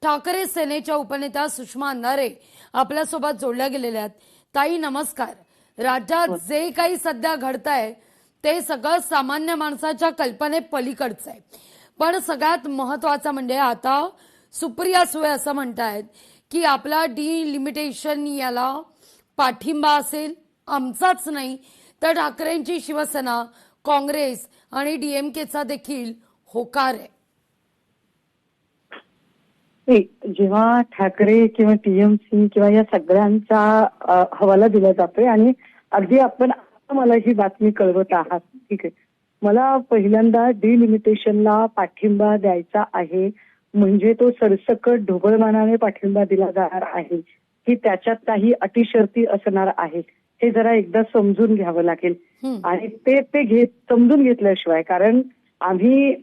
ठाकरे सेनेच्या उपनेत्या सुषमा अंधारे आपल्यासोबत जोडल्या गेलेल्या आहेत. ताई नमस्कार. राज्यात जे काही सध्या घडतंय ते सगळं सामान्य माणसाच्या कल्पने पलीकडचं आहे. पण सगळ्यात महत्वाचं म्हणजे आता सुप्रिया सुळे असं म्हणतायत की आपला डिलिमिटेशन याला पाठिंबा असेल, आमचाच नाही तर ठाकरेंची शिवसेना, काँग्रेस आणि डीएमकेचा देखील होकार आहे. जेव्हा ठाकरे किंवा टीएमसी किंवा या सगळ्यांचा हवाला दिला जातोय आणि अगदी आपण मला ही बातमी कळवत आहात, ठीक आहे. मला पहिल्यांदा डिलिमिटेशनला पाठिंबा द्यायचा आहे म्हणजे तो सरसकट ढोबळमानाने पाठिंबा दिला जाणार आहे की त्याच्यात काही अटी शर्ती असणार आहेत, हे जरा एकदा समजून घ्यावं लागेल. आणि ते समजून घेतल्याशिवाय, कारण आम्ही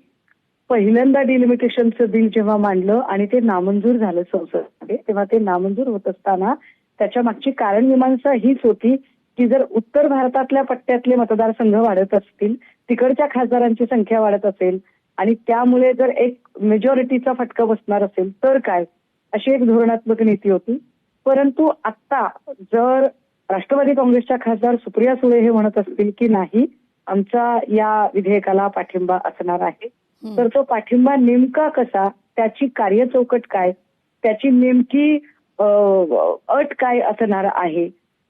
पहिल्यांदा डिलिमिटेशनचं बिल जेव्हा मांडलं आणि ते नामंजूर झालं संसदेमध्ये, तेव्हा ते नामंजूर होत असताना त्याच्या मागची कारणमीमांसा हीच होती की जर उत्तर भारतातल्या पट्ट्यातले मतदारसंघ वाढत असतील, तिकडच्या खासदारांची संख्या वाढत असेल आणि त्यामुळे जर एक मेजॉरिटीचा फटका बसणार असेल तर काय, अशी एक धोरणात्मक नीती होती. परंतु आता जर राष्ट्रवादी काँग्रेसच्या खासदार सुप्रिया सुळे हे म्हणत असतील की नाही, आमचा या विधेयकाला पाठिंबा असणार आहे, तर तो पाठिंबा नेमका कसा, त्याची कार्यचौकट काय, त्याची नेमकी अट काय असणार आहे,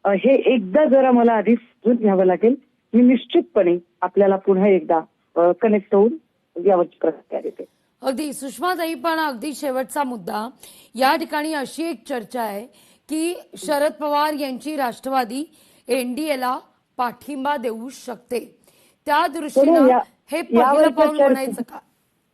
हे एकदा जरा मला आधी समजून घ्यावं लागेल. मी निश्चितपणे आपल्याला पुन्हा एकदा कनेक्ट होऊन यावरची प्रतिक्रिया देते. अगदी सुषमाताई, पण अगदी शेवटचा मुद्दा या ठिकाणी अशी एक चर्चा आहे की शरद पवार यांची राष्ट्रवादी एनडीएला पाठिंबा देऊ शकते. त्या दृष्टीने हे पहिलं पाऊल म्हणायचं का?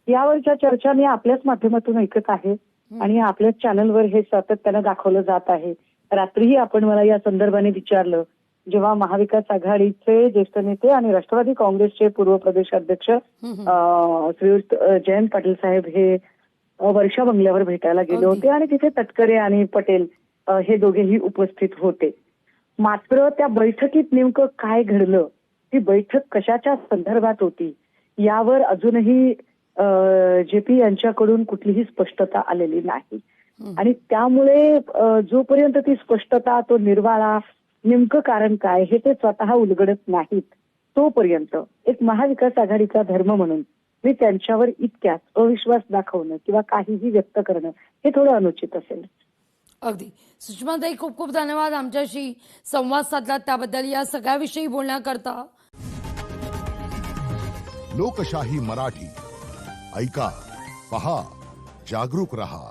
यावरच्या चर्चा मी आपल्याच माध्यमातून ऐकत आहे आणि आपल्याच चॅनलवर हे सातत्यानं दाखवलं जात आहे. रात्रीही आपण मला या संदर्भाने विचारलं, जेव्हा महाविकास आघाडीचे ज्येष्ठ नेते आणि राष्ट्रवादी काँग्रेसचे पूर्व प्रदेश अध्यक्ष श्रीयुत जयंत पाटील साहेब हे वर्षा बंगल्यावर भेटायला गेले होते आणि तिथे तटकरे आणि पटेल हे दोघेही उपस्थित होते. मात्र त्या बैठकीत नेमकं काय घडलं, ती बैठक कशाच्या संदर्भात होती, यावर अजूनही जेपी यांच्याकडून कुठलीही स्पष्टता आलेली नाही. आणि त्यामुळे जोपर्यंत ती स्पष्टता, तो निर्वाळा, नेमकं कारण काय हे ते स्वतः उलगडत नाहीत, तोपर्यंत एक महाविकास आघाडीचा धर्म म्हणून मी त्यांच्यावर इतक्यात अविश्वास दाखवणं किंवा काहीही व्यक्त करणं हे थोडं अनुचित असेल. अगदी. सुषमाताई, खूप खूप धन्यवाद आमच्याशी संवाद साधला त्याबद्दल. या सगळ्याविषयी बोलण्याकरता. लोकशाही मराठी ऐका, पहा, जागरूक रहा.